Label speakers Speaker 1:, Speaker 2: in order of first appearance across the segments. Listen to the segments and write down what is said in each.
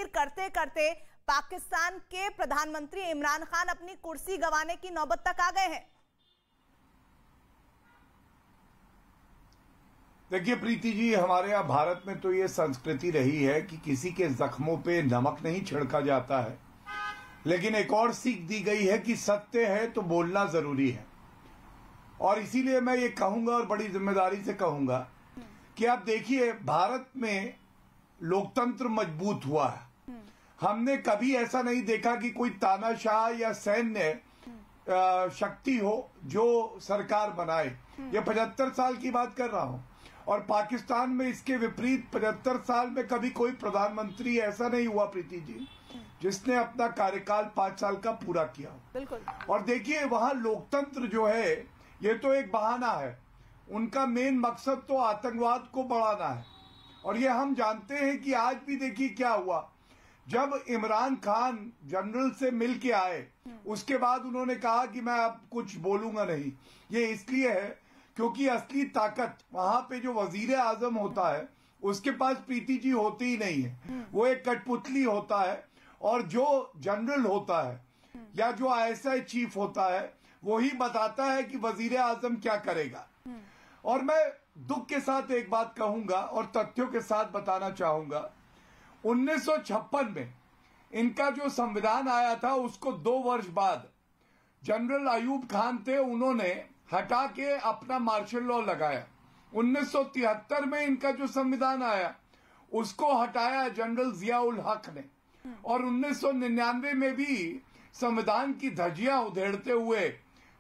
Speaker 1: कश्मीर करते करते पाकिस्तान के प्रधानमंत्री इमरान खान अपनी कुर्सी गंवाने की नौबत तक आ गए हैं।
Speaker 2: देखिए प्रीति जी, हमारे यहाँ भारत में तो ये संस्कृति रही है कि किसी के जख्मों पे नमक नहीं छिड़का जाता है, लेकिन एक और सीख दी गई है कि सत्य है तो बोलना जरूरी है। और इसीलिए मैं ये कहूंगा और बड़ी जिम्मेदारी से कहूंगा कि आप देखिए, भारत में लोकतंत्र मजबूत हुआ है। हमने कभी ऐसा नहीं देखा कि कोई तानाशाह या सैन्य शक्ति हो जो सरकार बनाए। ये 75 साल की बात कर रहा हूं, और पाकिस्तान में इसके विपरीत 75 साल में कभी कोई प्रधानमंत्री ऐसा नहीं हुआ प्रीति जी जिसने अपना कार्यकाल 5 साल का पूरा किया।
Speaker 1: बिल्कुल।
Speaker 2: और देखिए, वहां लोकतंत्र जो है ये तो एक बहाना है, उनका मेन मकसद तो आतंकवाद को बढ़ाना है। और ये हम जानते हैं कि आज भी देखिए क्या हुआ, जब इमरान खान जनरल से मिल के आए उसके बाद उन्होंने कहा कि मैं अब कुछ बोलूंगा नहीं। ये इसलिए है क्योंकि असली ताकत वहां पे जो वजीर आजम होता है उसके पास प्रीति जी होती ही नहीं है, वो एक कठपुतली होता है। और जो जनरल होता है या जो आईएसआई चीफ होता है वही बताता है कि वजीर आजम क्या करेगा। और मैं दुख के साथ एक बात कहूंगा और तथ्यों के साथ बताना चाहूंगा, 1956 में इनका जो संविधान आया था उसको 2 वर्ष बाद जनरल अयूब खान थे, उन्होंने हटा के अपना मार्शल लॉ लगाया। 1973 में इनका जो संविधान आया उसको हटाया जनरल जिया उल हक ने। और 1999 में भी संविधान की धज्जियां उधेड़ते हुए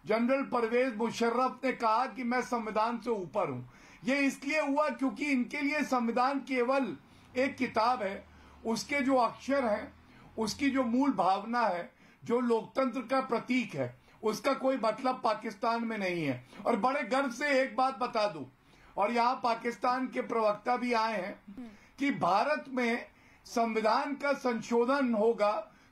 Speaker 2: जनरल परवेज मुशर्रफ ने कहा कि मैं संविधान से ऊपर हूं। ये इसलिए हुआ क्योंकि इनके लिए संविधान केवल एक किताब है, उसके जो अक्षर हैं, उसकी जो मूल भावना है, जो लोकतंत्र का प्रतीक है, उसका कोई मतलब पाकिस्तान में नहीं है। और बड़े गर्व से एक बात बता दूं, और यहाँ पाकिस्तान के प्रवक्ता भी आए हैं, कि भारत में संविधान का संशोधन होगा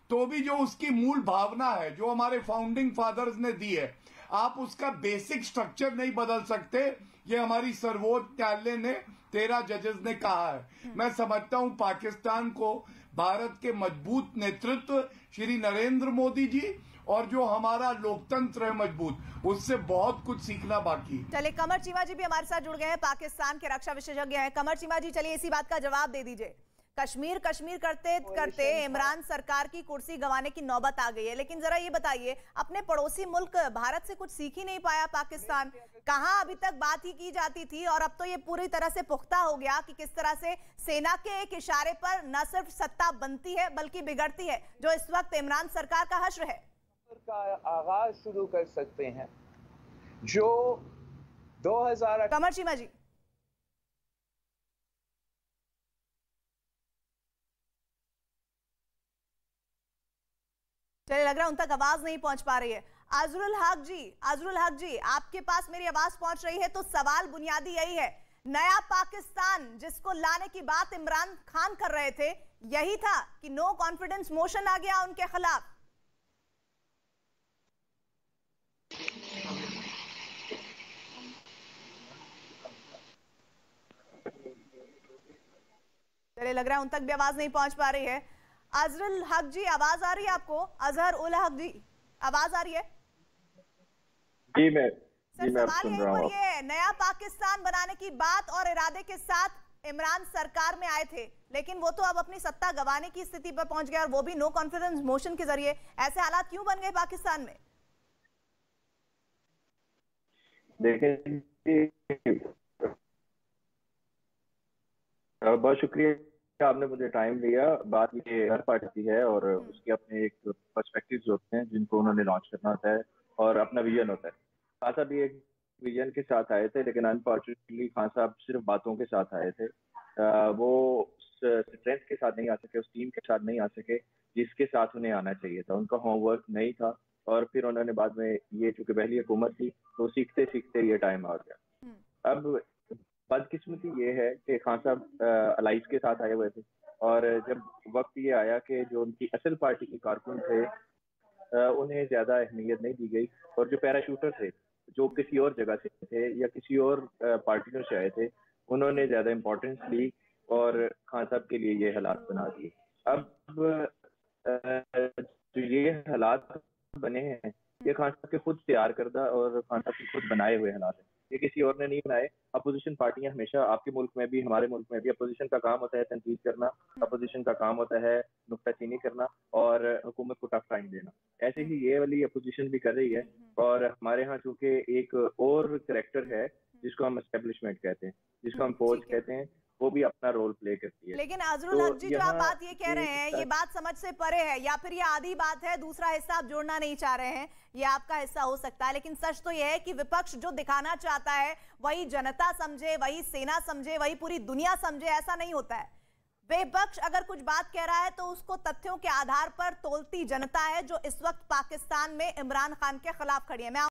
Speaker 2: तो भी जो उसकी मूल भावना है जो हमारे फाउंडिंग फादर्स ने दी है, आप उसका बेसिक स्ट्रक्चर नहीं बदल सकते। ये हमारी सर्वोच्च न्यायालय ने 13 जजेस ने कहा है। मैं समझता हूं पाकिस्तान को भारत के मजबूत नेतृत्व श्री नरेंद्र मोदी जी और जो हमारा लोकतंत्र है मजबूत, उससे बहुत कुछ सीखना बाकी है।
Speaker 1: चलिए, कमर चीमा जी भी हमारे साथ जुड़ गए हैं, पाकिस्तान के रक्षा विशेषज्ञ हैं। कमर चीमा जी, चलिए इसी बात का जवाब दे दीजिए। कश्मीर कश्मीर करते करते इमरान सरकार की कुर्सी गंवाने की नौबत आ गई है, लेकिन जरा ये बताइए, अपने पड़ोसी मुल्क भारत से कुछ सीख ही नहीं पाया पाकिस्तान? कहां अभी तक बात ही की जाती थी और अब तो ये पूरी तरह से पुख्ता हो गया कि किस तरह से सेना के एक इशारे पर न सिर्फ सत्ता बनती है बल्कि बिगड़ती है, जो इस वक्त इमरान सरकार का हश्र है।
Speaker 3: का आगाज शुरू कर सकते हैं जो 2000।
Speaker 1: कमर चीमा जी, चलिए लग रहा है उन तक आवाज नहीं पहुंच पा रही है। अजरुल हक जी, आपके पास मेरी आवाज पहुंच रही है? तो सवाल बुनियादी यही है, नया पाकिस्तान जिसको लाने की बात इमरान खान कर रहे थे, यही था कि नो कॉन्फिडेंस मोशन आ गया उनके खिलाफ? चलिए लग रहा है उन तक भी आवाज नहीं पहुंच पा रही है। अजरुल हक जी, आवाज आ रही है आपको? अजहर उल हक जी, आवाज आ रही है?
Speaker 4: जी मैं
Speaker 1: सवाल यहीं पर ये है, नया पाकिस्तान बनाने की बात और इरादे के साथ इमरान सरकार में आए थे, लेकिन वो तो अब अपनी सत्ता गंवाने की स्थिति पर पहुंच गया, और वो भी नो कॉन्फिडेंस मोशन के जरिए। ऐसे हालात क्यों बन गए पाकिस्तान में?
Speaker 4: देखें, बहुत शुक्रिया आपने मुझे टाइम दिया। बात ये हर पार्टी है और उसके अपने एक पर्सपेक्टिव्स होते हैं जिनको उन्होंने लॉन्च करना होता है और अपना विजन होता है। खान साहब भी एक विजन के साथ आए थे, लेकिन अनफॉर्चुनेटली खान साहब सिर्फ बातों के साथ आए थे। वो स्ट्रेंथ के साथ नहीं आ सके, उस टीम के साथ नहीं आ सके जिसके साथ उन्हें आना चाहिए था। उनका होमवर्क नहीं था और फिर उन्होंने बाद में, ये चूंकि पहली हुकूमत थी तो सीखते सीखते ये टाइम आ गया। अब बदकिस्मती ये है कि खान साहब अलाइज के साथ आए हुए थे और जब वक्त ये आया कि जो उनकी असल पार्टी के कारकुन थे उन्हें ज्यादा अहमियत नहीं दी गई, और जो पैराशूटर थे जो किसी और जगह से थे या किसी और पार्टियों से आए थे, उन्होंने ज्यादा इम्पोर्टेंस ली और खान साहब के लिए ये हालात बना दिए। अब ये हालात बने हैं, ये खान साहब के खुद तैयार करदा और खान साहब के खुद बनाए हुए हालात हैं, ये किसी और ने नहीं बनाए। अपोजिशन पार्टियां हमेशा, आपके मुल्क में भी हमारे मुल्क में भी, अपोजिशन का काम होता है तनकीद करना, अपोजिशन का काम होता है नुक्ताचीनी करना और हुकूमत को टफ टाइम देना। ऐसे ही ये वाली अपोजिशन भी कर रही है। और हमारे यहाँ चूंकि एक और करेक्टर है जिसको हम एस्टेब्लिशमेंट कहते हैं, जिसको हम फौज कहते हैं, वो भी अपना रोल प्ले करती है।
Speaker 1: लेकिन अजरुल हक जी, जो आप बात ये कह रहे हैं, ये बात समझ से परे है, या फिर ये आधी बात है, दूसरा हिस्सा आप जोड़ना नहीं चाह रहे हैं, ये आपका हिस्सा हो सकता है। लेकिन सच तो यह है कि विपक्ष जो दिखाना चाहता है वही जनता समझे, वही सेना समझे, वही पूरी दुनिया समझे, ऐसा नहीं होता है। विपक्ष अगर कुछ बात कह रहा है तो उसको तथ्यों के आधार पर तोलती जनता है, जो इस वक्त पाकिस्तान में इमरान खान के खिलाफ खड़ी है। मैं